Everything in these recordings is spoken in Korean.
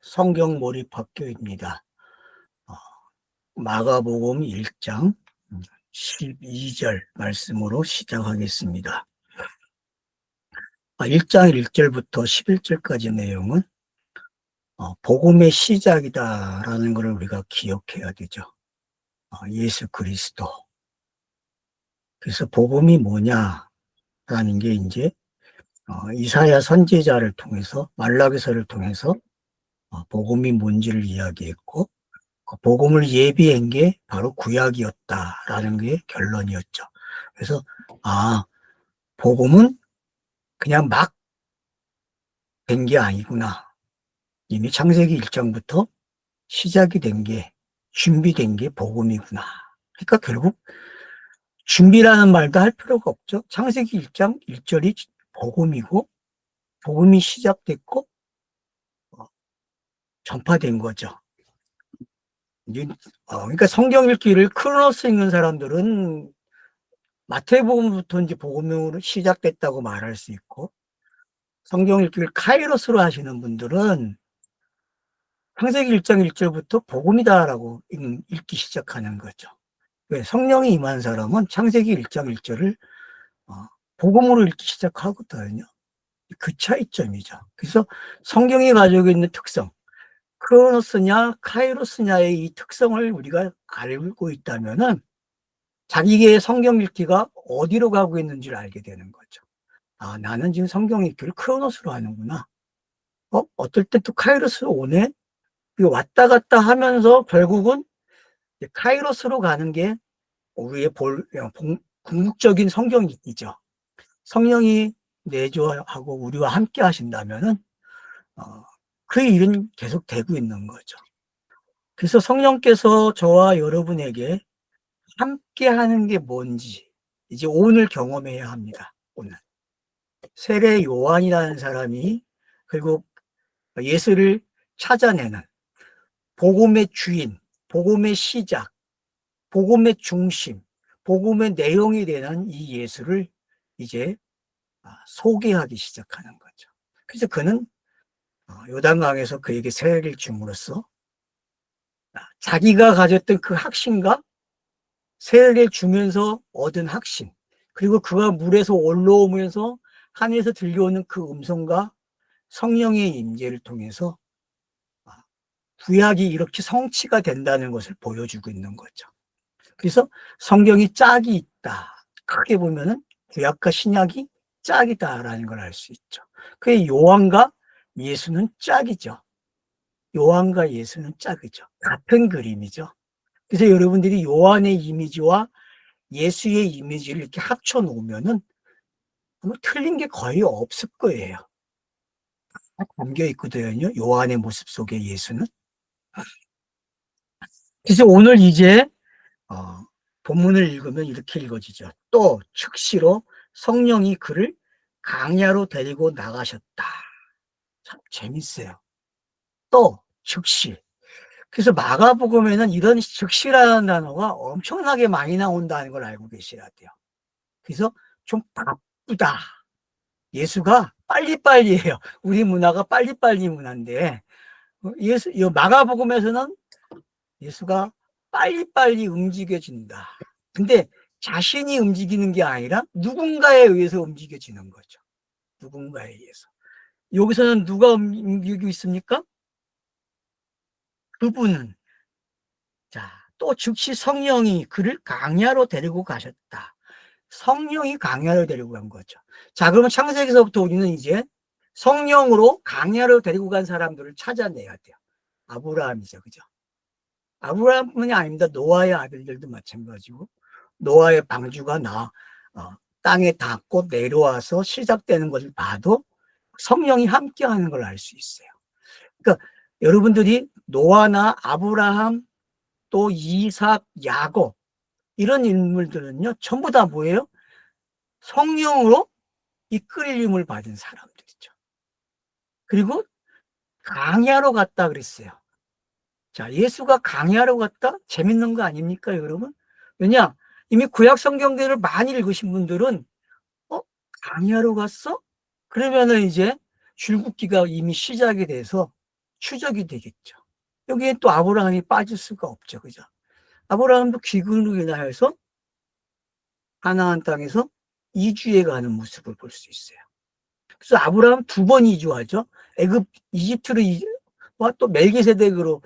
성경 몰입 학교입니다. 어, 마가복음 1장 12절 말씀으로 시작하겠습니다. 1장 1절부터 11절까지 내용은 복음의 시작이다라는 것을 우리가 기억해야 되죠. 예수 그리스도. 그래서 복음이 뭐냐라는 게 이제 이사야 선지자를 통해서, 말라기서를 통해서 복음이 뭔지를 이야기했고, 그 복음을 예비한 게 바로 구약이었다라는 게 결론이었죠. 그래서 복음은 그냥 막 된 게 아니구나. 이미 창세기 1장부터 시작이 된 게, 준비된 게 복음이구나. 그러니까 결국 준비라는 말도 할 필요가 없죠. 창세기 1장 1절이 복음이고, 복음이 시작됐고 전파된 거죠. 그러니까 성경 읽기를 크로노스 읽는 사람들은 마태복음부터 이제 복음으로 시작됐다고 말할 수 있고, 성경 읽기를 카이로스로 하시는 분들은 창세기 1장 1절부터 복음이다라고 읽기 시작하는 거죠. 왜? 성령이 임한 사람은 창세기 1장 1절을 복음으로 읽기 시작하거든요. 그 차이점이죠. 그래서 성경이 가지고 있는 특성, 크로노스냐 카이로스냐의 이 특성을 우리가 알고 있다면은 자기의 성경 읽기가 어디로 가고 있는지를 알게 되는 거죠. 나는 지금 성경 읽기를 크로노스로 하는구나. 어떨 때 또 카이로스로 오네? 왔다 갔다 하면서 결국은 카이로스로 가는 게 우리의 궁극적인 성경 읽기죠. 성령이 내조하고 우리와 함께 하신다면은 그 일은 계속 되고 있는 거죠. 그래서 성령께서 저와 여러분에게 함께 하는 게 뭔지 이제 오늘 경험해야 합니다. 오늘. 세례 요한이라는 사람이 결국 예수를 찾아내는 복음의 주인, 복음의 시작, 복음의 중심, 복음의 내용이 되는 이 예수를 이제 소개하기 시작하는 거죠. 그래서 그는 요단강에서 그에게 세례를 줌으로써 자기가 가졌던 그 확신과 세례를 주면서 얻은 확신, 그리고 그가 물에서 올라오면서 하늘에서 들려오는 그 음성과 성령의 임재를 통해서 구약이 이렇게 성취가 된다는 것을 보여주고 있는 거죠. 그래서 성경이 짝이 있다. 크게 보면은 구약과 신약이 짝이다라는 걸 알 수 있죠. 그게 요한과 예수는 짝이죠. 요한과 예수는 짝이죠. 같은 그림이죠. 그래서 여러분들이 요한의 이미지와 예수의 이미지를 이렇게 합쳐 놓으면은 틀린 게 거의 없을 거예요. 담겨 있거든요. 요한의 모습 속에 예수는. 그래서 오늘 이제 본문을 읽으면 이렇게 읽어지죠. 또 즉시로 성령이 그를 강야로 데리고 나가셨다. 참 재밌어요. 또 즉시. 그래서 마가복음에는 이런 즉시라는 단어가 엄청나게 많이 나온다는 걸 알고 계셔야 돼요. 그래서 좀 바쁘다. 예수가 빨리빨리해요. 우리 문화가 빨리빨리 문화인데 마가복음에서는 예수가 빨리빨리 움직여진다. 근데 자신이 움직이는 게 아니라 누군가에 의해서 움직여지는 거죠. 누군가에 의해서. 여기서는 누가 움직이고 있습니까? 그분은 또 즉시 성령이 그를 강야로 데리고 가셨다. 성령이 강야로 데리고 간 거죠. 그러면 창세기서부터 우리는 이제 성령으로 강야로 데리고 간 사람들을 찾아내야 돼요. 아브라함이죠. 그죠? 아브라함뿐이 아닙니다. 노아의 아들들도 마찬가지고, 노아의 방주가 땅에 닿고 내려와서 시작되는 것을 봐도 성령이 함께하는 걸 알 수 있어요. 그러니까 여러분들이 노아나 아브라함, 또 이삭, 야곱 이런 인물들은요 전부 다 뭐예요? 성령으로 이끌림을 받은 사람들이죠. 그리고 강야로 갔다 그랬어요. 예수가 강야로 갔다? 재밌는 거 아닙니까, 여러분? 왜냐? 이미 구약 성경들을 많이 읽으신 분들은 강야로 갔어? 그러면은 이제 출국기가 이미 시작이 돼서 추적이 되겠죠. 여기에 또 아브라함이 빠질 수가 없죠. 그죠? 아브라함도 귀국으로 인하여서 가나안 땅에서 이주해 가는 모습을 볼 수 있어요. 그래서 아브라함 2번 이주하죠. 이집트로 또 멜기세덱으로,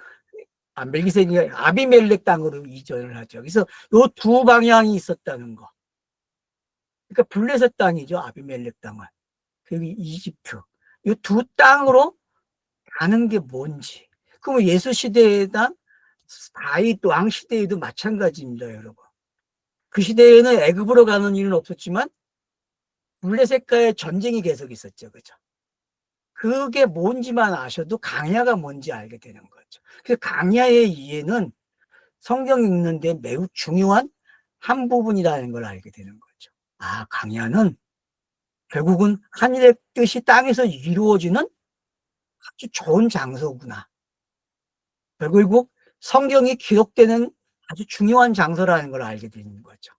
멜기세덱이 아비멜렉 땅으로 이전을 하죠. 그래서 요 두 방향이 있었다는 거. 그러니까 블레셋 땅이죠. 아비멜렉 땅은. 그리고 이집트. 이 두 땅으로 가는 게 뭔지. 그럼 예수 시대에다 다윗 왕 시대에도 마찬가지입니다, 여러분. 그 시대에는 애굽으로 가는 일은 없었지만 블레셋과의 전쟁이 계속 있었죠. 그죠? 그게 뭔지만 아셔도 강야가 뭔지 알게 되는 거죠. 그 강야의 이해는 성경 읽는데 매우 중요한 한 부분이라는 걸 알게 되는 거죠. 아, 강야는 결국은 하늘의 뜻이 땅에서 이루어지는 아주 좋은 장소구나. 결국 성경이 기록되는 아주 중요한 장소라는 걸 알게 되는 거죠.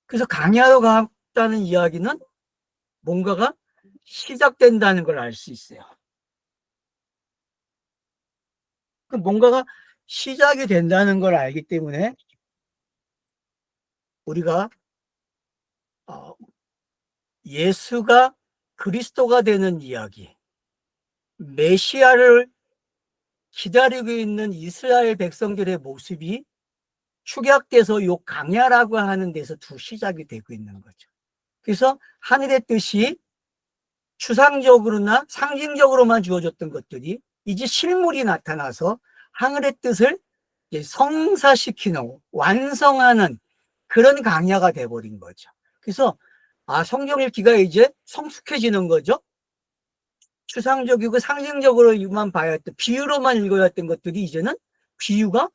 그래서 강야로 갔다는 이야기는 뭔가가 시작된다는 걸 알 수 있어요. 그 뭔가가 시작이 된다는 걸 알기 때문에 우리가 예수가 그리스도가 되는 이야기, 메시아를 기다리고 있는 이스라엘 백성들의 모습이 축약돼서 요 강야라고 하는 데서 시작이 되고 있는 거죠. 그래서 하늘의 뜻이 추상적으로나 상징적으로만 주어졌던 것들이 이제 실물이 나타나서 하늘의 뜻을 성사시키는, 완성하는 그런 강야가 돼버린 거죠. 그래서 성경 읽기가 이제 성숙해지는 거죠. 추상적이고 상징적으로만 봐야 했던, 비유로만 읽어야 했던 것들이 이제는 비유가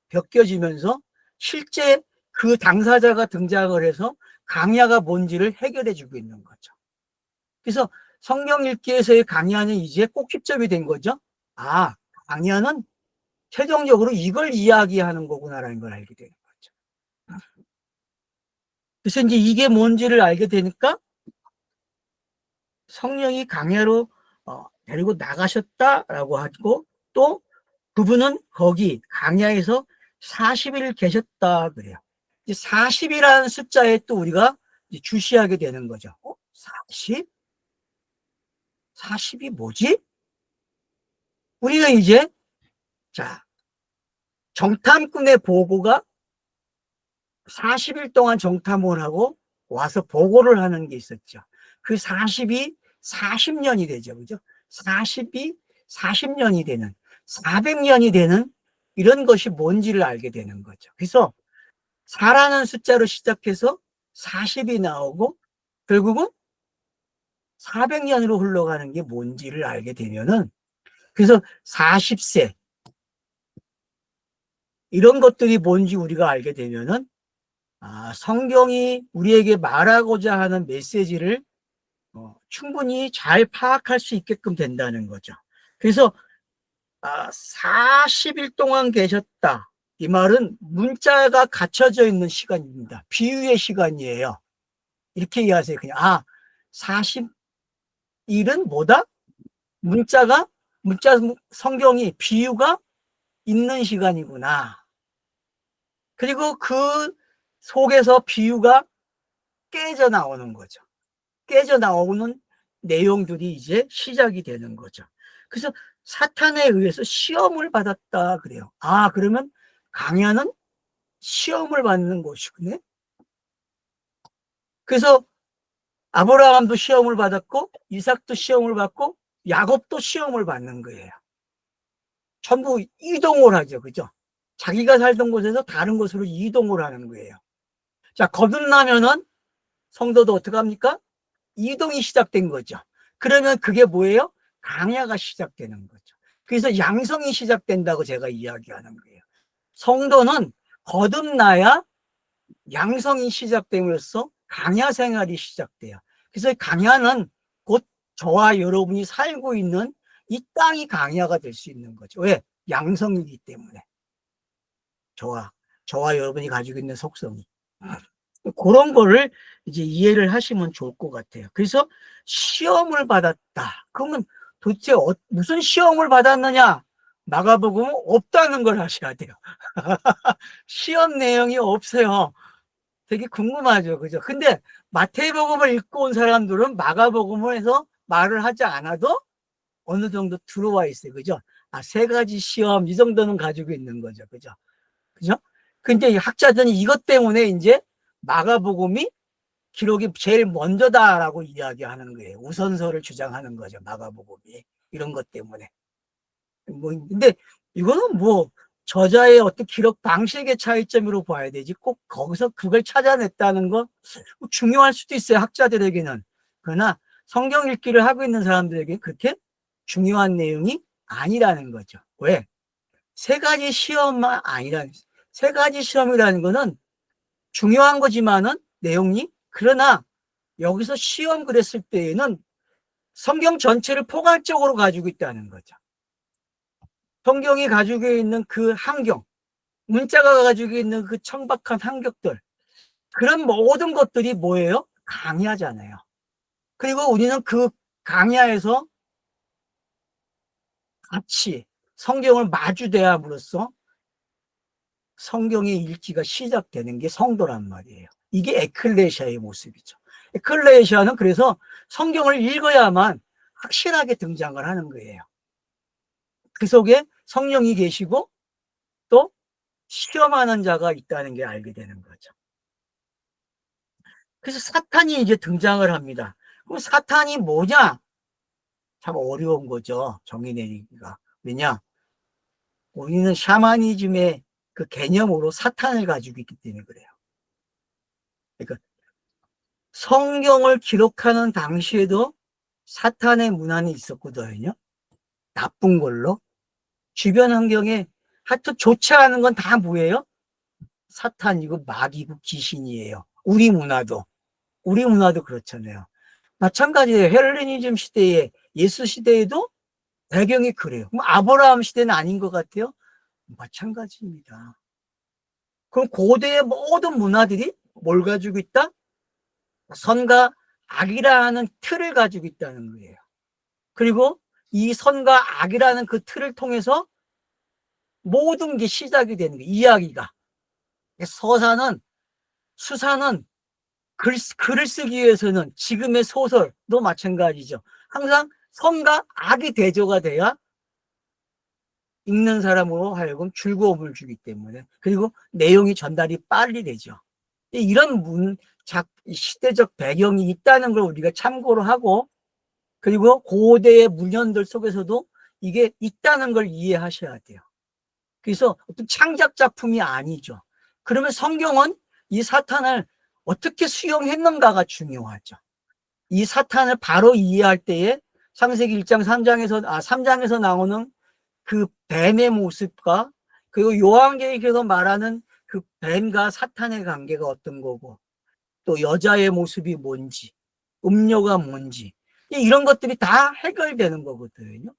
벗겨지면서 실제 그 당사자가 등장을 해서 강야가 뭔지를 해결해 주고 있는 거죠. 그래서 성경 읽기에서의 강야는 이제 꼭지점이 된 거죠. 강야는 최종적으로 이걸 이야기하는 거구나라는 걸 알게 되는 거죠. 그래서 이제 이게 뭔지를 알게 되니까 성령이 강야로 데리고 나가셨다라고 하고, 또 그분은 거기 강야에서 40일 계셨다 그래요. 40이라는 숫자에 또 우리가 주시하게 되는 거죠. 40? 40이 뭐지? 우리가 이제 정탐꾼의 보고가 40일 동안 정탐을 하고 와서 보고를 하는 게 있었죠. 그 40이 40년이 되죠. 그죠? 40이 40년이 되는, 400년이 되는 이런 것이 뭔지를 알게 되는 거죠. 그래서 4라는 숫자로 시작해서 40이 나오고 결국은 400년으로 흘러가는 게 뭔지를 알게 되면은, 그래서 40세 이런 것들이 뭔지 우리가 알게 되면은 성경이 우리에게 말하고자 하는 메시지를 충분히 잘 파악할 수 있게끔 된다는 거죠. 그래서 40일 동안 계셨다. 이 말은 문자가 갖춰져 있는 시간입니다. 비유의 시간이에요. 이렇게 이해하세요. 그냥 40일은 뭐다? 문자 성경이 비유가 있는 시간이구나. 그리고 그 속에서 비유가 깨져 나오는 거죠. 깨져 나오는 내용들이 이제 시작이 되는 거죠. 그래서 사탄에 의해서 시험을 받았다 그래요. 그러면 강야는 시험을 받는 곳이구나. 그래서 아브라함도 시험을 받았고 이삭도 시험을 받고 야곱도 시험을 받는 거예요. 전부 이동을 하죠. 그죠? 자기가 살던 곳에서 다른 곳으로 이동을 하는 거예요. 거듭나면은 성도도 어떻게 합니까? 이동이 시작된 거죠. 그러면 그게 뭐예요? 강야가 시작되는 거죠. 그래서 양성이 시작된다고 제가 이야기하는 거예요. 성도는 거듭나야 양성이 시작됨으로써 강야 생활이 시작돼요. 그래서 강야는 곧 저와 여러분이 살고 있는 이 땅이 강야가 될 수 있는 거죠. 왜? 양성이기 때문에. 저와 여러분이 가지고 있는 속성이. 그런 거를 이제 이해를 하시면 좋을 것 같아요. 그래서 시험을 받았다. 그러면 도대체 무슨 시험을 받았느냐? 마가복음은 없다는 걸 아셔야 돼요. 시험 내용이 없어요. 되게 궁금하죠. 그죠? 근데 마태복음을 읽고 온 사람들은 마가복음을 해서 말을 하지 않아도 어느 정도 들어와 있어요. 그죠? 아, 3가지 시험, 이 정도는 가지고 있는 거죠. 그죠? 그죠? 근데 학자들은 이것 때문에 이제 마가복음이 기록이 제일 먼저다라고 이야기하는 거예요. 우선서를 주장하는 거죠. 마가복음이. 이런 것 때문에. 근데 이거는 저자의 어떤 기록 방식의 차이점으로 봐야 되지 꼭 거기서 그걸 찾아냈다는 거 중요할 수도 있어요. 학자들에게는. 그러나 성경 읽기를 하고 있는 사람들에게 그렇게 중요한 내용이 아니라는 거죠. 왜? 3가지 시험만 아니라는, 3가지 시험이라는 거는 중요한 거지만은 내용이, 그러나 여기서 시험 그랬을 때에는 성경 전체를 포괄적으로 가지고 있다는 거죠. 성경이 가지고 있는 그 환경, 문자가 가지고 있는 그 청박한 환경들, 그런 모든 것들이 뭐예요? 강야잖아요. 그리고 우리는 그 강야에서 같이 성경을 마주대함으로써 성경의 읽기가 시작되는 게 성도란 말이에요. 이게 에클레시아의 모습이죠. 에클레시아는 그래서 성경을 읽어야만 확실하게 등장을 하는 거예요. 그 속에 성령이 계시고 또 시험하는 자가 있다는 게 알게 되는 거죠. 그래서 사탄이 이제 등장을 합니다. 그럼 사탄이 뭐냐? 참 어려운 거죠. 정의 내리기가. 왜냐? 우리는 샤머니즘의 그 개념으로 사탄을 가지고 있기 때문에 그래요. 그러니까 성경을 기록하는 당시에도 사탄의 문화는 있었거든요. 나쁜 걸로. 주변 환경에 하여튼 좋지 않은 건 다 뭐예요? 사탄이고 마귀고 귀신이에요. 우리 문화도 그렇잖아요. 마찬가지예요. 헬레니즘 시대에, 예수 시대에도 배경이 그래요. 그럼 아브라함 시대는 아닌 것 같아요? 마찬가지입니다. 그럼 고대의 모든 문화들이 뭘 가지고 있다? 선과 악이라는 틀을 가지고 있다는 거예요. 그리고 이 선과 악이라는 그 틀을 통해서 모든 게 시작이 되는 거예요. 이야기가. 서사는, 수사는, 글을 쓰기 위해서는 지금의 소설도 마찬가지죠. 항상 선과 악이 대조가 돼야 읽는 사람으로 하여금 즐거움을 주기 때문에, 그리고 내용이 전달이 빨리 되죠. 이런 시대적 배경이 있다는 걸 우리가 참고로 하고, 그리고 고대의 문헌들 속에서도 이게 있다는 걸 이해하셔야 돼요. 그래서 어떤 창작 작품이 아니죠. 그러면 성경은 이 사탄을 어떻게 수용했는가가 중요하죠. 이 사탄을 바로 이해할 때에 창세기 1장 3장에서 나오는 그 뱀의 모습과, 그리고 요한계시록에서 말하는 그 뱀과 사탄의 관계가 어떤 거고, 또 여자의 모습이 뭔지, 음료가 뭔지, 이런 것들이 다 해결되는 거거든요.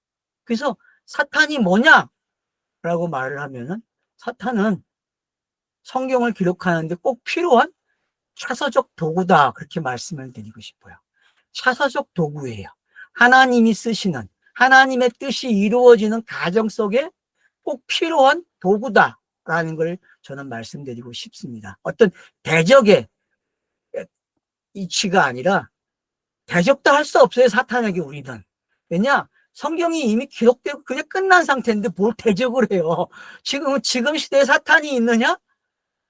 그래서 사탄이 뭐냐라고 말을 하면은, 사탄은 성경을 기록하는데 꼭 필요한 차서적 도구다, 그렇게 말씀을 드리고 싶어요. 차서적 도구예요. 하나님이 쓰시는, 하나님의 뜻이 이루어지는 가정 속에 꼭 필요한 도구다라는 걸 저는 말씀드리고 싶습니다. 어떤 대적의 이치가 아니라, 대적도 할 수 없어요, 사탄에게 우리는. 왜냐? 성경이 이미 기록되고 그냥 끝난 상태인데 뭘 대적을 해요. 지금 시대에 사탄이 있느냐?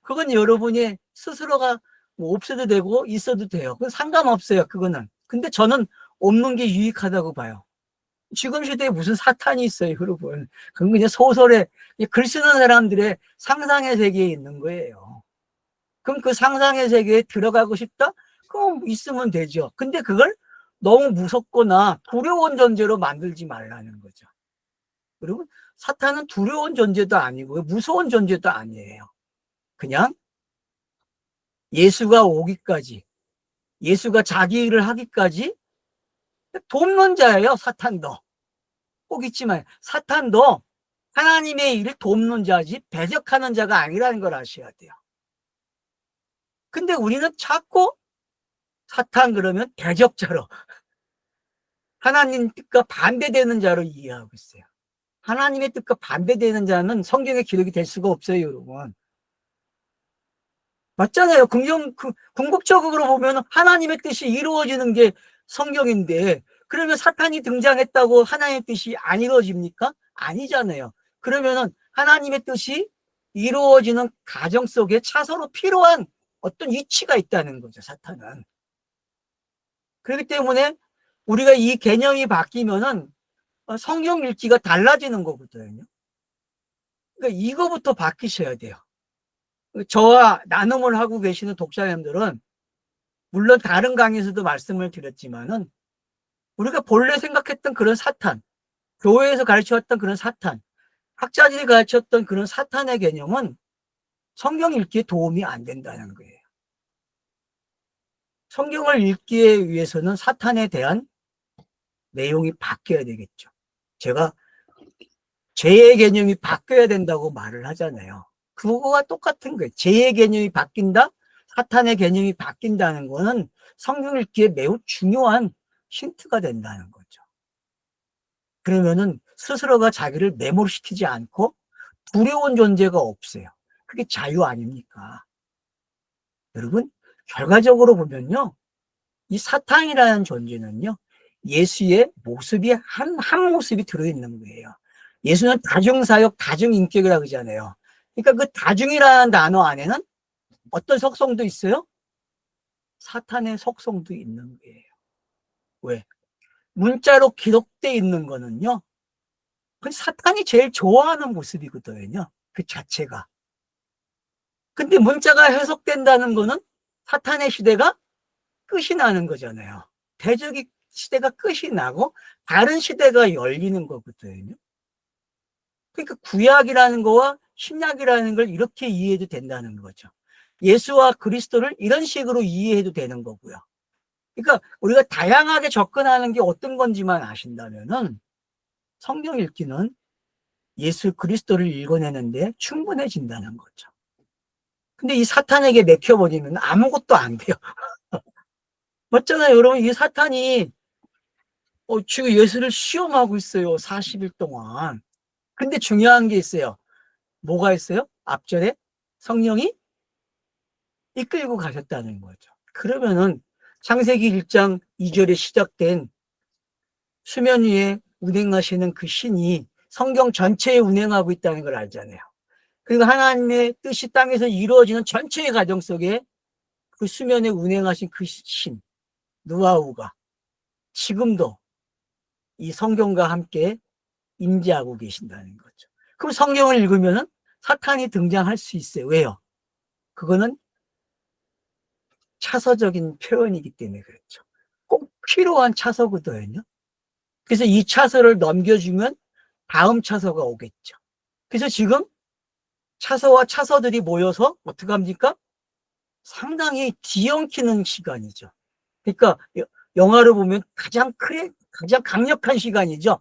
그건 여러분이 스스로가 없어도 되고 있어도 돼요. 그건 상관없어요, 그거는. 근데 저는 없는 게 유익하다고 봐요. 지금 시대에 무슨 사탄이 있어요, 여러분. 그건 그냥 소설에, 글 쓰는 사람들의 상상의 세계에 있는 거예요. 그럼 그 상상의 세계에 들어가고 싶다? 그럼 있으면 되죠. 근데 그걸 너무 무섭거나 두려운 존재로 만들지 말라는 거죠. 그리고 사탄은 두려운 존재도 아니고 무서운 존재도 아니에요. 그냥 예수가 오기까지, 예수가 자기 일을 하기까지 돕는 자예요, 사탄도. 꼭 있지만 사탄도 하나님의 일을 돕는 자지 배적하는 자가 아니라는 걸 아셔야 돼요. 근데 우리는 자꾸 사탄 그러면 대적자로, 하나님 뜻과 반대되는 자로 이해하고 있어요. 하나님의 뜻과 반대되는 자는 성경에 기록이 될 수가 없어요, 여러분. 맞잖아요. 궁극적으로 보면 하나님의 뜻이 이루어지는 게 성경인데, 그러면 사탄이 등장했다고 하나님의 뜻이 안 이루어집니까? 아니잖아요. 그러면은 하나님의 뜻이 이루어지는 가정 속에 차서로 필요한 어떤 이치가 있다는 거죠, 사탄은. 그렇기 때문에 우리가 이 개념이 바뀌면은 성경 읽기가 달라지는 거거든요. 그러니까 이거부터 바뀌셔야 돼요. 저와 나눔을 하고 계시는 독자님들은 물론 다른 강의에서도 말씀을 드렸지만은 우리가 본래 생각했던 그런 사탄, 교회에서 가르쳤던 그런 사탄, 학자들이 가르쳤던 그런 사탄의 개념은 성경 읽기에 도움이 안 된다는 거예요. 성경을 읽기 위해서는 사탄에 대한 내용이 바뀌어야 되겠죠. 제가 죄의 개념이 바뀌어야 된다고 말을 하잖아요. 그거와 똑같은 거예요. 죄의 개념이 바뀐다? 사탄의 개념이 바뀐다는 거는 성경 읽기에 매우 중요한 힌트가 된다는 거죠. 그러면은 스스로가 자기를 매몰시키지 않고 두려운 존재가 없어요. 그게 자유 아닙니까? 여러분, 결과적으로 보면요, 이 사탄이라는 존재는요, 예수의 모습이 한 모습이 들어있는 거예요. 예수는 다중사역, 다중인격이라고 그러잖아요. 그러니까 그 다중이라는 단어 안에는 어떤 속성도 있어요? 사탄의 속성도 있는 거예요. 왜? 문자로 기록되어 있는 거는요, 그 사탄이 제일 좋아하는 모습이거든요. 그 자체가. 근데 문자가 해석된다는 거는 사탄의 시대가 끝이 나는 거잖아요. 대적의 시대가 끝이 나고 다른 시대가 열리는 거거든요. 그러니까 구약이라는 거와 신약이라는 걸 이렇게 이해해도 된다는 거죠. 예수와 그리스도를 이런 식으로 이해해도 되는 거고요. 그러니까 우리가 다양하게 접근하는 게 어떤 건지만 아신다면은 성경 읽기는 예수 그리스도를 읽어내는데 충분해진다는 거죠. 근데 이 사탄에게 맥혀버리면 아무것도 안 돼요. 맞잖아요, 여러분. 이 사탄이 지금 예수를 시험하고 있어요, 40일 동안. 근데 중요한 게 있어요. 뭐가 있어요? 앞절에 성령이 이끌고 가셨다는 거죠. 그러면은 창세기 1장 2절에 시작된 수면 위에 운행하시는 그 신이 성경 전체에 운행하고 있다는 걸 알잖아요. 그리고 하나님의 뜻이 땅에서 이루어지는 전체의 과정 속에 그 수면에 운행하신 그 신, 누아우가 지금도 이 성경과 함께 임재하고 계신다는 거죠. 그럼 성경을 읽으면 사탄이 등장할 수 있어요. 왜요? 그거는 차서적인 표현이기 때문에 그렇죠. 꼭 필요한 차서거든요. 그래서 이 차서를 넘겨주면 다음 차서가 오겠죠. 그래서 지금 차서와 차서들이 모여서 어떻게 합니까? 상당히 뒤엉키는 시간이죠. 그러니까 영화를 보면 가장 강력한 시간이죠.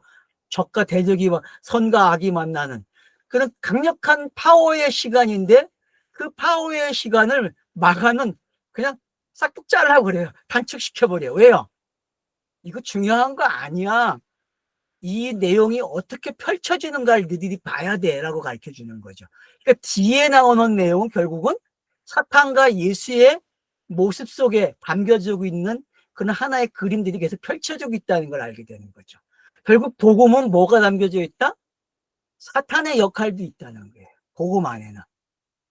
적과 대적이, 선과 악이 만나는 그런 강력한 파워의 시간인데, 그 파워의 시간을 막아는 그냥 싹둑 잘라고 그래요. 단축시켜버려요. 왜요? 이거 중요한 거 아니야. 이 내용이 어떻게 펼쳐지는가를 너희들이 봐야 돼 라고 가르쳐주는 거죠. 그러니까 뒤에 나오는 내용은 결국은 사탄과 예수의 모습 속에 담겨지고 있는 그런 하나의 그림들이 계속 펼쳐지고 있다는 걸 알게 되는 거죠. 결국 복음은 뭐가 담겨져 있다? 사탄의 역할도 있다는 거예요. 복음 안에는.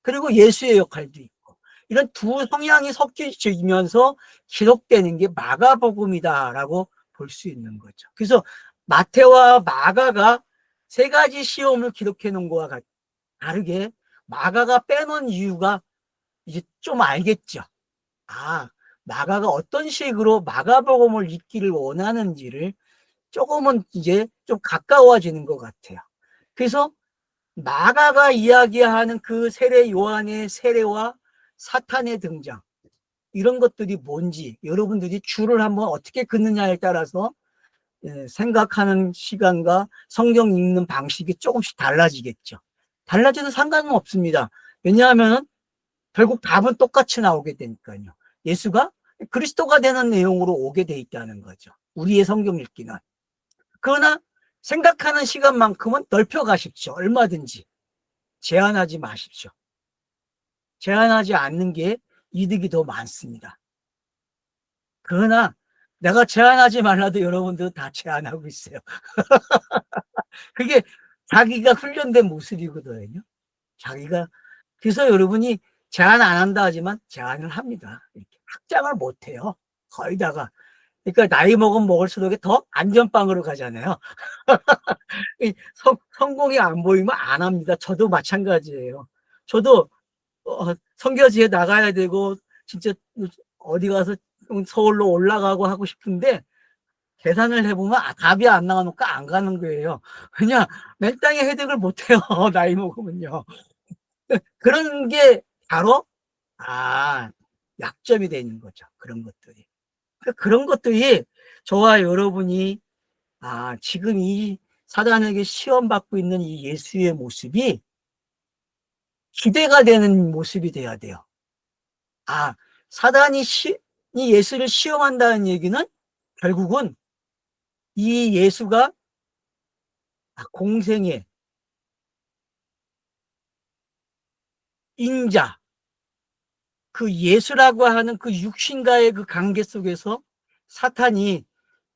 그리고 예수의 역할도 있고. 이런 두 성향이 섞여지면서 기록되는 게 마가복음이다라고 볼 수 있는 거죠. 그래서 마태와 마가가 세 가지 시험을 기록해 놓은 거와 다르게 마가가 빼놓은 이유가 이제 좀 알겠죠. 마가가 어떤 식으로 마가복음을 읽기를 원하는지를 조금은 이제 좀 가까워지는 것 같아요. 그래서 마가가 이야기하는 그 세례 요한의 세례와 사탄의 등장, 이런 것들이 뭔지 여러분들이 줄을 한번 어떻게 긋느냐에 따라서 생각하는 시간과 성경 읽는 방식이 조금씩 달라지겠죠. 달라져도 상관은 없습니다. 왜냐하면 결국 답은 똑같이 나오게 되니까요. 예수가 그리스도가 되는 내용으로 오게 돼 있다는 거죠. 우리의 성경 읽기는. 그러나 생각하는 시간만큼은 넓혀 가십시오. 얼마든지. 제한하지 마십시오. 제한하지 않는 게 이득이 더 많습니다. 그러나 내가 제한하지 말라도 여러분들은 다 제한하고 있어요. 그게 자기가 훈련된 모습이거든요. 자기가. 그래서 여러분이 제한 안 한다 하지만 제한을 합니다. 이렇게 확장을 못 해요. 거의 다가. 그러니까 나이 먹으면 먹을수록 더 안전빵으로 가잖아요. 성공이 안 보이면 안 합니다. 저도 마찬가지예요. 저도 선교지에 나가야 되고 진짜 어디 가서 서울로 올라가고 하고 싶은데 계산을 해보면 답이 안 나오니까 안 가는 거예요. 그냥 맨땅에 헤딩을 못해요. 나이 먹으면요. 그런 게 바로 약점이 되는 거죠. 그런 것들이. 그런 것들이 저와 여러분이 지금 이 사단에게 시험받고 있는 이 예수의 모습이 기대가 되는 모습이 돼야 돼요. 사단이 이 예수를 시험한다는 얘기는 결국은 이 예수가 공생의 인자, 그 예수라고 하는 그 육신과의 그 관계 속에서 사탄이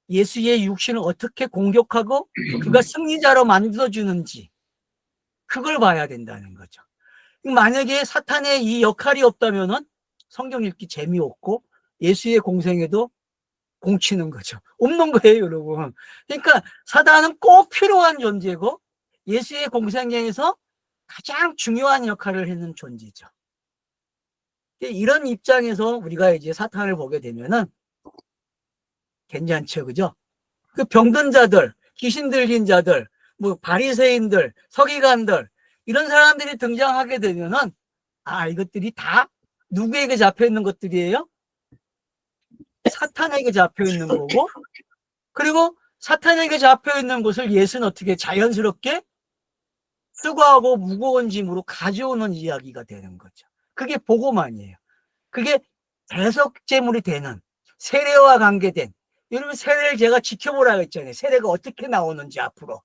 예수의 육신을 어떻게 공격하고 그가 승리자로 만들어주는지 그걸 봐야 된다는 거죠. 만약에 사탄의 이 역할이 없다면은 성경 읽기 재미없고 예수의 공생에도 공치는 거죠. 없는 거예요, 여러분. 그러니까 사단은 꼭 필요한 존재고 예수의 공생애에서 가장 중요한 역할을 하는 존재죠. 이런 입장에서 우리가 이제 사탄을 보게 되면은 괜찮죠, 그죠? 그 병든 자들, 귀신 들린 자들, 뭐 바리새인들, 서기관들 이런 사람들이 등장하게 되면은 이것들이 다 누구에게 잡혀 있는 것들이에요? 사탄에게 잡혀 있는 거고, 그리고 사탄에게 잡혀 있는 것을 예수는 어떻게 자연스럽게 수고하고 무거운 짐으로 가져오는 이야기가 되는 거죠. 그게 복음만이에요. 그게 대속제물이 되는 세례와 관계된, 여러분 세례를 제가 지켜보라고 했잖아요. 세례가 어떻게 나오는지 앞으로.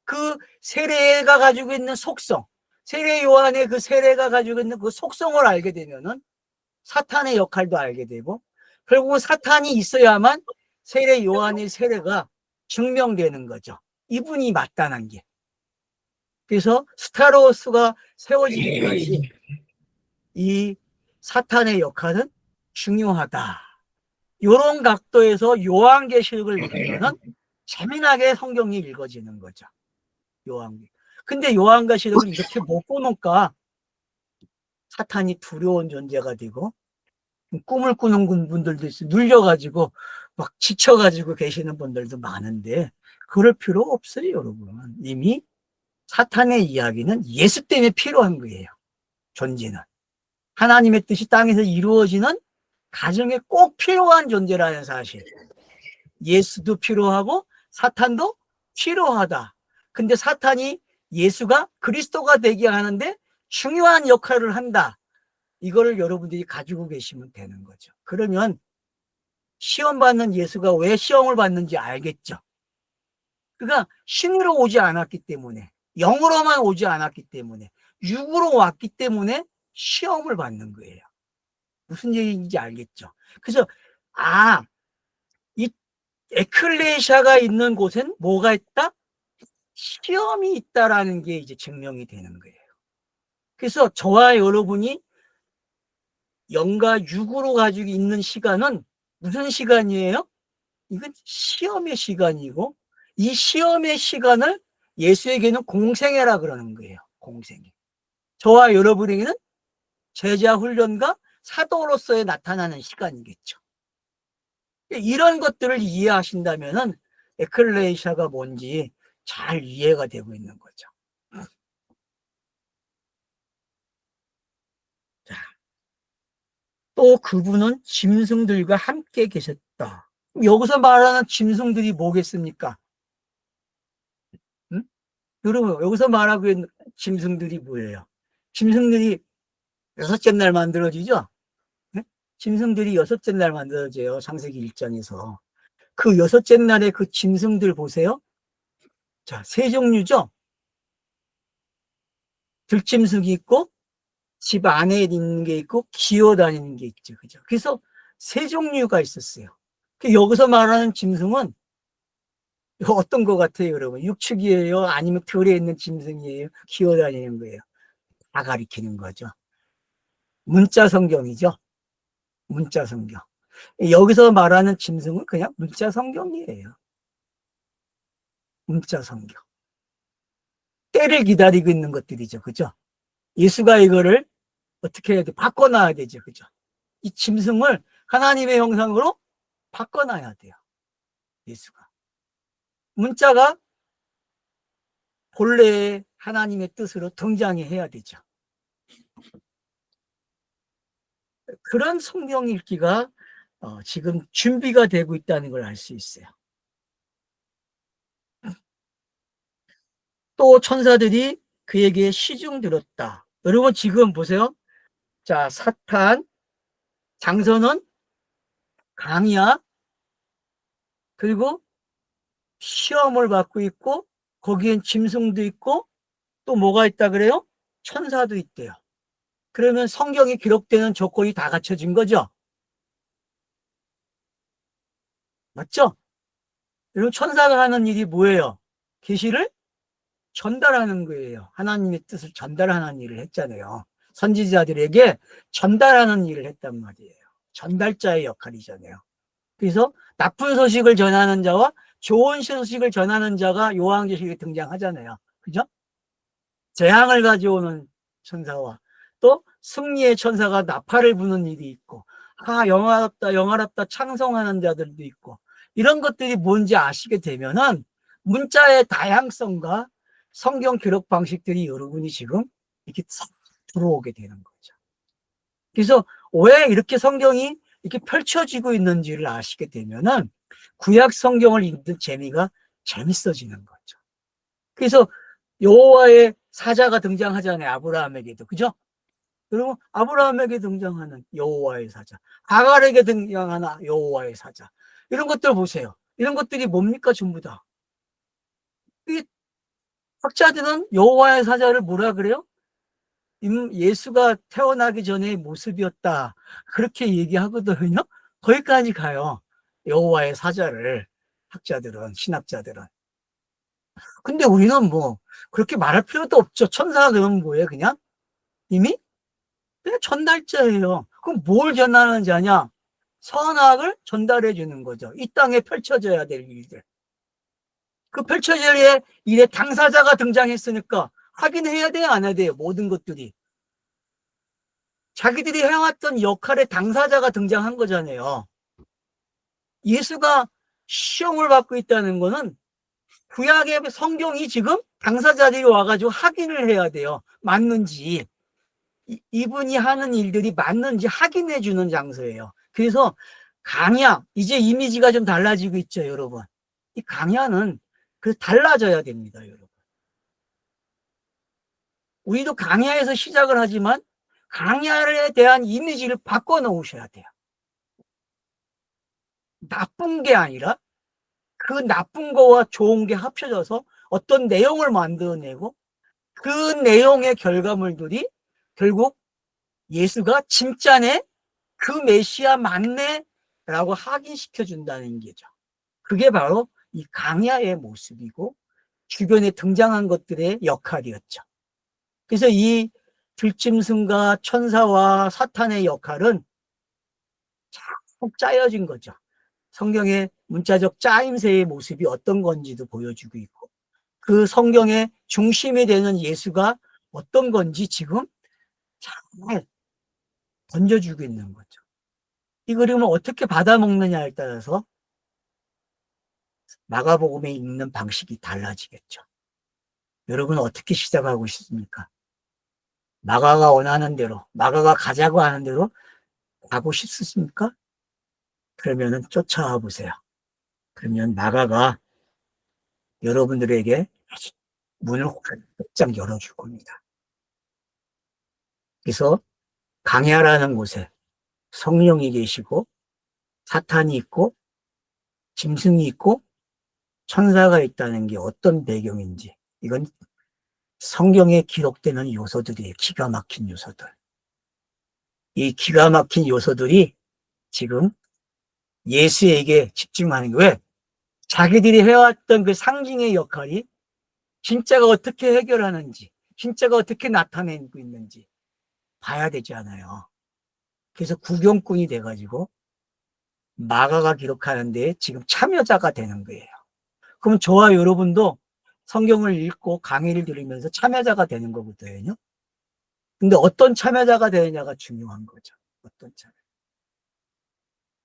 그 세례가 가지고 있는 속성, 세례 요한의 그 세례가 가지고 있는 그 속성을 알게 되면은 사탄의 역할도 알게 되고, 결국은 사탄이 있어야만 세례 요한의 세례가 증명되는 거죠. 이분이 맞다는 게. 그래서 스타로스가 세워지기까지 이 사탄의 역할은 중요하다. 이런 각도에서 요한계시록을 읽으면은 재미나게 성경이 읽어지는 거죠. 요한계시록. 근데 요한계시록을 이렇게 못 보니까 사탄이 두려운 존재가 되고 꿈을 꾸는 분들도 있어요. 눌려가지고 막 지쳐가지고 계시는 분들도 많은데 그럴 필요 없어요, 여러분. 이미 사탄의 이야기는 예수 때문에 필요한 거예요. 존재는. 하나님의 뜻이 땅에서 이루어지는 가정에 꼭 필요한 존재라는 사실. 예수도 필요하고 사탄도 필요하다. 근데 사탄이 예수가 그리스도가 되게 하는데 중요한 역할을 한다. 이거를 여러분들이 가지고 계시면 되는 거죠. 그러면 시험받는 예수가 왜 시험을 받는지 알겠죠. 그러니까 신으로 오지 않았기 때문에, 영으로만 오지 않았기 때문에, 육으로 왔기 때문에 시험을 받는 거예요. 무슨 얘기인지 알겠죠. 그래서 이 에클레시아가 있는 곳엔 뭐가 있다? 시험이 있다라는 게 이제 증명이 되는 거예요. 그래서 저와 여러분이 영과 육으로 가지고 있는 시간은 무슨 시간이에요? 이건 시험의 시간이고, 이 시험의 시간을 예수에게는 공생애라 그러는 거예요. 공생애. 저와 여러분에게는 제자 훈련과 사도로서의 나타나는 시간이겠죠. 이런 것들을 이해하신다면은 에클레시아가 뭔지 잘 이해가 되고 있는 거죠. 자, 또 그분은 짐승들과 함께 계셨다. 여기서 말하는 짐승들이 뭐겠습니까? 응? 여러분, 여기서 말하고 있는 짐승들이 뭐예요? 짐승들이 여섯째 날 만들어지죠? 네? 짐승들이 여섯째 날 만들어져요. 창세기 1장에서. 그 여섯째 날에 그 짐승들 보세요. 자, 세 종류죠? 들짐승이 있고, 집 안에 있는 게 있고, 기어다니는 게 있죠. 그죠? 그래서 세 종류가 있었어요. 여기서 말하는 짐승은 어떤 것 같아요, 여러분? 육축이에요? 아니면 들에 있는 짐승이에요? 기어다니는 거예요? 다 가리키는 거죠. 문자 성경이죠. 문자 성경. 여기서 말하는 짐승은 그냥 문자 성경이에요. 문자 성경. 때를 기다리고 있는 것들이죠. 그죠? 예수가 이거를 어떻게 해야 돼? 바꿔놔야 되죠. 그죠? 이 짐승을 하나님의 형상으로 바꿔놔야 돼요. 예수가. 문자가 본래의 하나님의 뜻으로 등장해야 되죠. 그런 성경 읽기가 지금 준비가 되고 있다는 걸 알 수 있어요. 또 천사들이 그에게 시중 들었다. 여러분 지금 보세요. 자, 사탄, 장선은 강이야. 그리고 시험을 받고 있고 거기엔 짐승도 있고 또 뭐가 있다 그래요? 천사도 있대요. 그러면 성경이 기록되는 조건이 다 갖춰진 거죠. 맞죠? 여러분 천사가 하는 일이 뭐예요? 계시를 전달하는 거예요. 하나님의 뜻을 전달하는 일을 했잖아요. 선지자들에게 전달하는 일을 했단 말이에요. 전달자의 역할이잖아요. 그래서 나쁜 소식을 전하는 자와 좋은 소식을 전하는 자가 요한계시록에 등장하잖아요. 그죠? 재앙을 가져오는 천사와 또 승리의 천사가 나팔을 부는 일이 있고, 영화롭다 영화롭다 창성하는 자들도 있고, 이런 것들이 뭔지 아시게 되면은 문자의 다양성과 성경 기록 방식들이 여러분이 지금 이렇게 싹 들어오게 되는 거죠. 그래서 왜 이렇게 성경이 이렇게 펼쳐지고 있는지를 아시게 되면은 구약 성경을 읽는 재미가 재밌어지는 거죠. 그래서 여호와의 사자가 등장하잖아요. 아브라함에게도. 그죠? 그리고 아브라함에게 등장하는 여호와의 사자, 하갈에게 등장하는 여호와의 사자, 이런 것들 보세요. 이런 것들이 뭡니까? 전부 다. 이 학자들은 여호와의 사자를 뭐라 그래요? 예수가 태어나기 전의 모습이었다. 그렇게 얘기하거든요. 거기까지 가요. 여호와의 사자를 학자들은, 신학자들은. 근데 우리는 뭐 그렇게 말할 필요도 없죠. 천사가 그러면 뭐예요? 그냥 이미 그냥 전달자예요. 그럼 뭘 전하는 자냐? 선악을 전달해 주는 거죠. 이 땅에 펼쳐져야 될 일들. 그 펼쳐질 일에 당사자가 등장했으니까 확인해야 돼요, 안 해야 돼요? 모든 것들이. 자기들이 해왔던 역할의 당사자가 등장한 거잖아요. 예수가 시험을 받고 있다는 거는 구약의 성경이 지금 당사자들이 와가지고 확인을 해야 돼요. 맞는지. 이분이 하는 일들이 맞는지 확인해 주는 장소예요. 그래서 강야, 이제 이미지가 좀 달라지고 있죠, 여러분. 이 강야는 그 달라져야 됩니다, 여러분. 우리도 강야에서 시작을 하지만 강야에 대한 이미지를 바꿔 놓으셔야 돼요. 나쁜 게 아니라 그 나쁜 거와 좋은 게 합쳐져서 어떤 내용을 만들어내고 그 내용의 결과물들이 결국 예수가 진짜네, 그 메시아 맞네 라고 확인시켜 준다는 게죠. 그게 바로 이 강야의 모습이고 주변에 등장한 것들의 역할이었죠. 그래서 이 들짐승과 천사와 사탄의 역할은 잘 짜여진 거죠. 성경의 문자적 짜임새의 모습이 어떤 건지도 보여주고 있고, 그 성경의 중심이 되는 예수가 어떤 건지 지금 잘 던져주고 있는 거죠. 이 그림을 어떻게 받아먹느냐에 따라서 마가복음에 읽는 방식이 달라지겠죠. 여러분은 어떻게 시작하고 싶습니까? 마가가 원하는 대로, 마가가 가자고 하는 대로 가고 싶습니까? 그러면은 쫓아와 보세요. 그러면 마가가 여러분들에게 문을 활짝 열어줄 겁니다. 그래서 강야라는 곳에 성령이 계시고 사탄이 있고 짐승이 있고 천사가 있다는 게 어떤 배경인지, 이건 성경에 기록되는 요소들이에요. 기가 막힌 요소들. 이 기가 막힌 요소들이 지금 예수에게 집중하는 거예요. 왜? 자기들이 해왔던 그 상징의 역할이 진짜가 어떻게 해결하는지, 진짜가 어떻게 나타내고 있는지 봐야 되지 않아요. 그래서 구경꾼이 돼가지고 마가가 기록하는데 지금 참여자가 되는 거예요. 그럼 저와 여러분도 성경을 읽고 강의를 들으면서 참여자가 되는 거거든요. 근데 어떤 참여자가 되느냐가 중요한 거죠. 어떤 참여.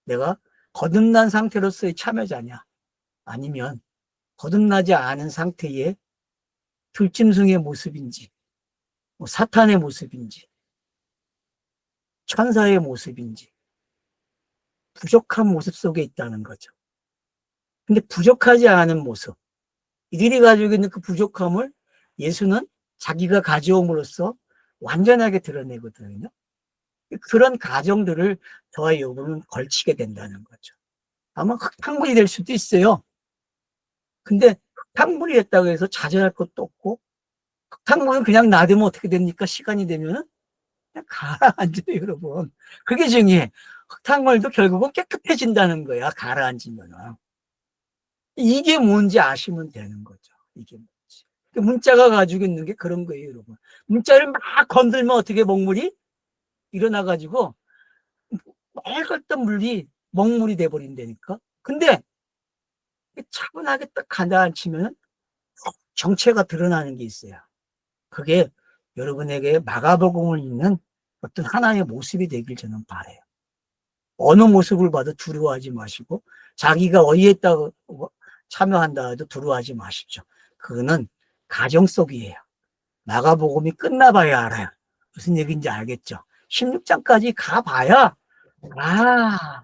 내가 거듭난 상태로서의 참여자냐, 아니면 거듭나지 않은 상태의 들짐승의 모습인지, 뭐 사탄의 모습인지, 천사의 모습인지, 부족한 모습 속에 있다는 거죠. 근데 부족하지 않은 모습, 이들이 가지고 있는 그 부족함을 예수는 자기가 가져옴으로써 완전하게 드러내거든요. 그런 가정들을 저와 여러분은 걸치게 된다는 거죠. 아마 흙탕물이 될 수도 있어요. 근데 흙탕물이 됐다고 해서 좌절할 것도 없고, 흙탕물은 그냥 놔두면 어떻게 됩니까? 시간이 되면은 그냥 가라앉아요, 여러분. 그게 중요해. 흙탕물도 결국은 깨끗해진다는 거야, 가라앉으면은. 이게 뭔지 아시면 되는 거죠. 이게 뭔지. 문자가 가지고 있는 게 그런 거예요, 여러분. 문자를 막 건들면 어떻게 먹물이 일어나가지고 맑았던 물이 먹물이 돼버린다니까. 근데 차분하게 딱 가다앉히면 정체가 드러나는 게 있어요. 그게 여러분에게 마가복음을 읽는 어떤 하나의 모습이 되길 저는 바라요. 어느 모습을 봐도 두려워하지 마시고, 자기가 어디에다가 참여한다 해도 두려워하지 마십시오. 그거는 가정 속이에요. 마가복음이 끝나봐야 알아요. 무슨 얘기인지 알겠죠? 16장까지 가봐야, 아,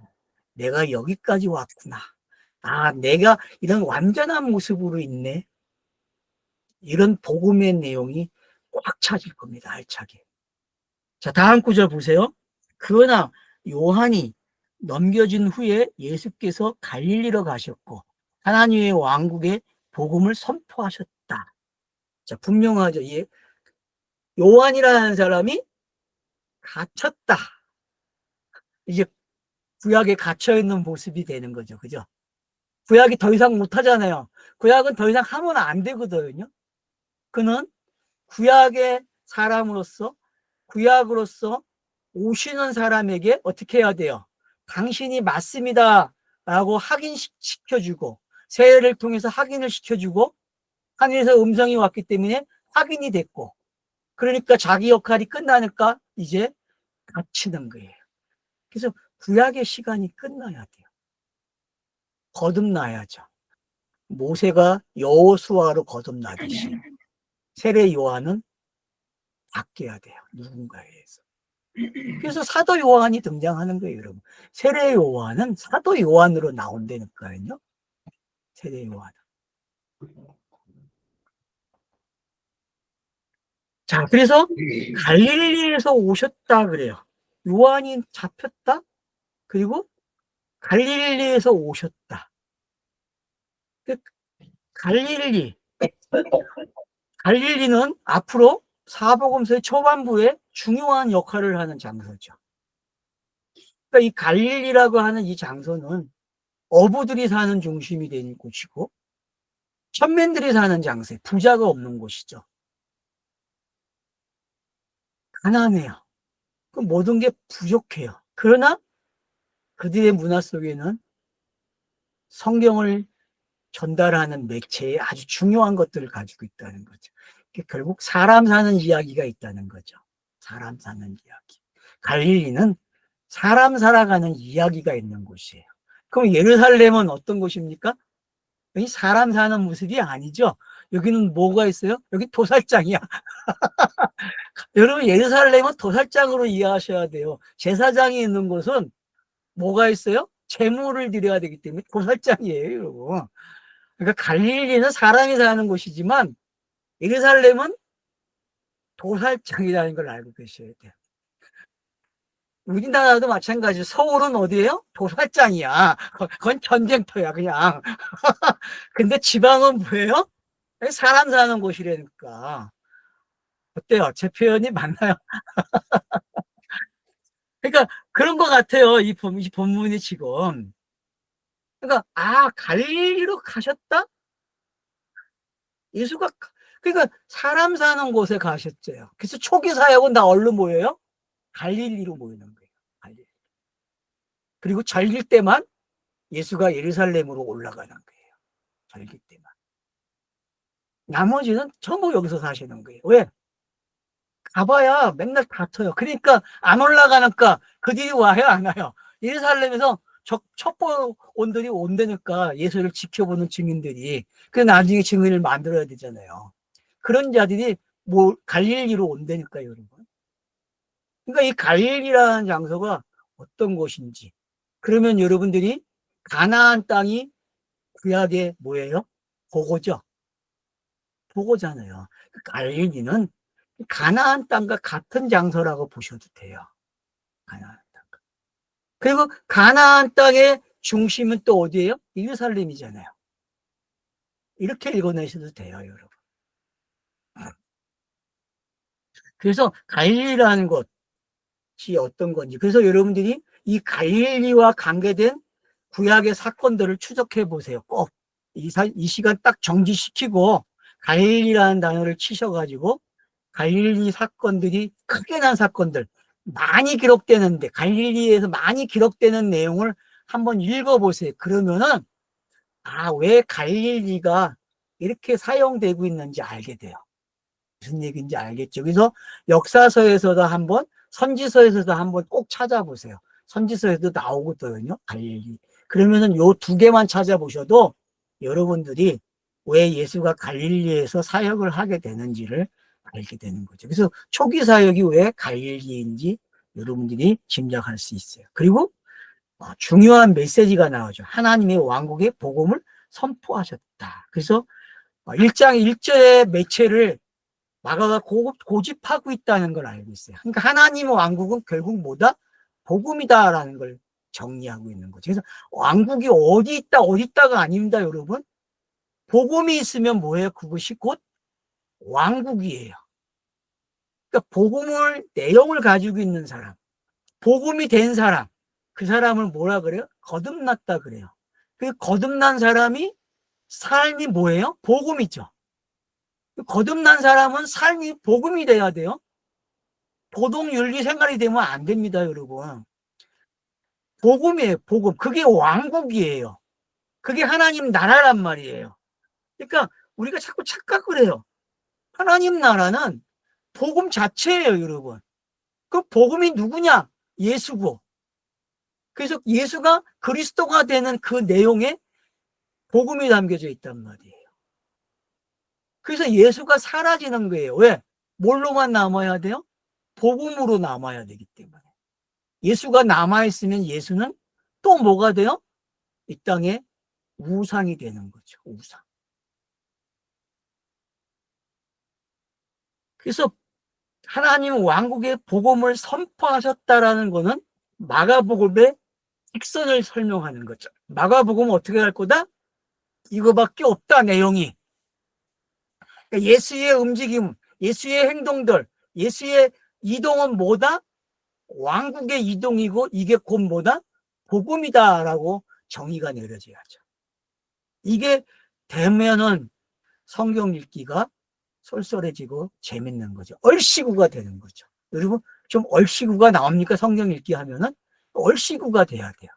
내가 여기까지 왔구나. 아, 내가 이런 완전한 모습으로 있네. 이런 복음의 내용이 꽉 차질 겁니다. 알차게. 자, 다음 구절 보세요. 그러나 요한이 넘겨진 후에 예수께서 갈릴리로 가셨고 하나님의 왕국의 복음을 선포하셨다. 자, 분명하죠. 요한이라는 사람이 갇혔다. 이제 구약에 갇혀있는 모습이 되는 거죠. 그죠? 구약이 더 이상 못하잖아요. 구약은 더 이상 하면 안 되거든요. 그는 구약의 사람으로서, 구약으로서 오시는 사람에게 어떻게 해야 돼요? 당신이 맞습니다 라고 확인시켜주고, 세례를 통해서 확인을 시켜주고, 하늘에서 음성이 왔기 때문에 확인이 됐고, 그러니까 자기 역할이 끝나니까 이제 갇히는 거예요. 그래서 구약의 시간이 끝나야 돼요. 거듭나야죠. 모세가 여호수아로 거듭나듯이 세례 요한은 바뀌어야 돼요. 누군가에 의해서. 그래서 사도 요한이 등장하는 거예요, 여러분. 세례 요한은 사도 요한으로 나온다니까요. 세례 요한. 자, 그래서 갈릴리에서 오셨다 그래요. 요한이 잡혔다. 그리고 갈릴리에서 오셨다. 갈릴리. 갈릴리는 앞으로 사복음서의 초반부에 중요한 역할을 하는 장소죠. 그러니까 이 갈릴리라고 하는 이 장소는 어부들이 사는 중심이 되는 곳이고 천민들이 사는 장소, 부자가 없는 곳이죠. 가난해요. 그 모든 게 부족해요. 그러나 그들의 문화 속에는 성경을 전달하는 매체에 아주 중요한 것들을 가지고 있다는 거죠. 결국 사람 사는 이야기가 있다는 거죠. 사람 사는 이야기. 갈릴리는 사람 살아가는 이야기가 있는 곳이에요. 그럼 예루살렘은 어떤 곳입니까? 여기 사람 사는 모습이 아니죠. 여기는 뭐가 있어요? 여기 도살장이야. 여러분, 예루살렘은 도살장으로 이해하셔야 돼요. 제사장이 있는 곳은 뭐가 있어요? 제물을 드려야 되기 때문에 도살장이에요, 여러분. 그러니까 갈릴리는 사람이 사는 곳이지만 예루살렘은 도살장이라는 걸 알고 계셔야 돼요. 우리나라도 마찬가지. 서울은 어디예요? 도살장이야. 그건 전쟁터야, 그냥. 근데 지방은 뭐예요? 사람 사는 곳이라니까. 어때요? 제 표현이 맞나요? 그러니까 그런 것 같아요. 이 본문이 지금. 그러니까 갈릴리로 가셨다? 예수가 그러니까 사람 사는 곳에 가셨대요. 그래서 초기 사역은 다 얼른 모여요? 갈릴리로 모이는 거예요. 갈릴리. 그리고 절길 때만 예수가 예루살렘으로 올라가는 거예요. 절길 때만. 나머지는 전부 여기서 사시는 거예요. 왜? 가봐야 맨날 다퉈요. 그러니까 안 올라가니까 그들이 와요, 안 와요? 예루살렘에서 첩보 온들이 온다니까 예수를 지켜보는 증인들이. 그 나중에 증인을 만들어야 되잖아요. 그런 자들이 뭐 갈릴리로 온다니까요, 여러분. 그러니까 이 갈릴리라는 장소가 어떤 곳인지. 그러면 여러분들이 가나안 땅이 구약의 뭐예요? 보고죠. 보고잖아요. 갈릴리는 가나안 땅과 같은 장소라고 보셔도 돼요. 가나안 땅. 그리고 가나안 땅의 중심은 또 어디예요? 예루살렘이잖아요. 이렇게 읽어내셔도 돼요, 여러분. 그래서 갈릴리라는 것이 어떤 건지. 그래서 여러분들이 이 갈릴리와 관계된 구약의 사건들을 추적해 보세요. 꼭. 이 시간 딱 정지시키고 갈릴리라는 단어를 치셔가지고 갈릴리 사건들이 크게 난 사건들 많이 기록되는데 갈릴리에서 많이 기록되는 내용을 한번 읽어보세요. 그러면은 왜 갈릴리가 이렇게 사용되고 있는지 알게 돼요. 무슨 얘기인지 알겠죠. 그래서 역사서에서도 한번 선지서에서도 한번 꼭 찾아보세요. 선지서에도 나오거든요. 갈릴리. 그러면은 요 두 개만 찾아보셔도 여러분들이 왜 예수가 갈릴리에서 사역을 하게 되는지를 알게 되는 거죠. 그래서 초기 사역이 왜 갈릴리인지 여러분들이 짐작할 수 있어요. 그리고 중요한 메시지가 나오죠. 하나님의 왕국의 복음을 선포하셨다. 그래서 1장 1절의 매체를 마가가 고집하고 있다는 걸 알고 있어요. 그러니까 하나님의 왕국은 결국 뭐다? 복음이다라는 걸 정리하고 있는 거죠. 그래서 왕국이 어디 있다가 아닙니다, 여러분. 복음이 있으면 뭐예요? 그것이 곧 왕국이에요. 그러니까 복음을 내용을 가지고 있는 사람, 복음이 된 사람, 그 사람을 뭐라 그래요? 거듭났다 그래요. 그 거듭난 사람이 삶이 뭐예요? 복음이죠. 거듭난 사람은 삶이 복음이 돼야 돼요. 도덕윤리 생활이 되면 안 됩니다, 여러분. 복음이에요, 복음. 그게 왕국이에요. 그게 하나님 나라란 말이에요. 그러니까 우리가 자꾸 착각을 해요. 하나님 나라는 복음 자체예요, 여러분. 그 복음이 누구냐? 예수고. 그래서 예수가 그리스도가 되는 그 내용에 복음이 담겨져 있단 말이에요. 그래서 예수가 사라지는 거예요. 왜? 뭘로만 남아야 돼요? 복음으로 남아야 되기 때문에. 예수가 남아있으면 예수는 또 뭐가 돼요? 이 땅에 우상이 되는 거죠. 우상. 그래서 하나님 왕국의 복음을 선포하셨다라는 것은 마가복음의 직선을 설명하는 거죠. 마가복음은 어떻게 할 거다? 이거밖에 없다, 내용이. 그러니까 예수의 움직임, 예수의 행동들, 예수의 이동은 뭐다? 왕국의 이동이고 이게 곧 뭐다? 복음이다라고 정의가 내려져야죠. 이게 되면은 성경 읽기가 쏠쏠해지고 재밌는 거죠. 얼씨구가 되는 거죠. 여러분 좀 얼씨구가 나옵니까? 성경 읽기 하면은 얼씨구가 돼야 돼요.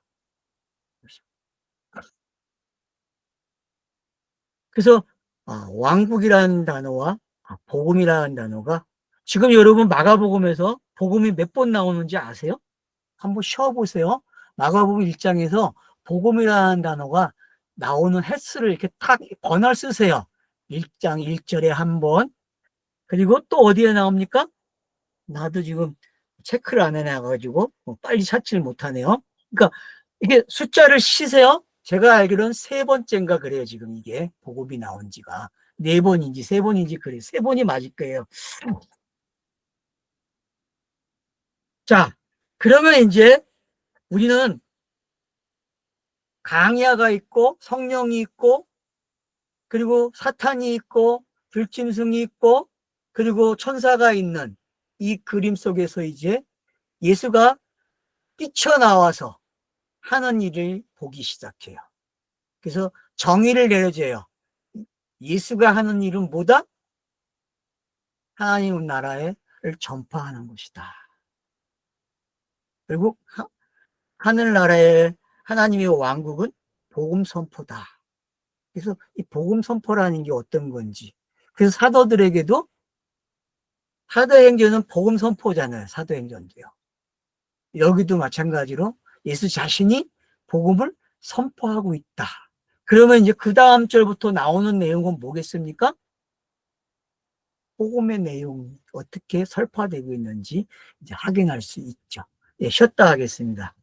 그래서 왕국이라는 단어와 복음이라는 단어가 지금 여러분 마가복음에서 복음이 몇 번 나오는지 아세요? 한번 쉬어보세요. 마가복음 1장에서 복음이라는 단어가 나오는 횟수를 이렇게 탁 번호를 쓰세요. 1장 1절에 한 번. 그리고 또 어디에 나옵니까? 나도 지금 체크를 안 해놔가지고 빨리 찾지를 못하네요. 그러니까 이게 숫자를 쉬세요. 제가 알기로는 세 번째인가 그래요. 지금 이게 복음이 나온 지가 네 번인지 세 번인지 그래요. 세 번이 맞을 거예요. 자, 그러면 이제 우리는 강야가 있고 성령이 있고 그리고 사탄이 있고 들짐승이 있고 그리고 천사가 있는 이 그림 속에서 이제 예수가 뛰쳐나와서 하는 일을 보기 시작해요. 그래서 정의를 내려줘요. 예수가 하는 일은 뭐다? 하나님 나라를 전파하는 것이다. 그리고 하늘나라의 하나님의 왕국은 복음 선포다. 그래서 이 복음 선포라는 게 어떤 건지. 그래서 사도들에게도 사도행전은 복음 선포잖아요. 사도행전도요. 여기도 마찬가지로 예수 자신이 복음을 선포하고 있다. 그러면 이제 그 다음 절부터 나오는 내용은 뭐겠습니까? 복음의 내용이 어떻게 설파되고 있는지 이제 확인할 수 있죠. 예, 쉬었다 하겠습니다.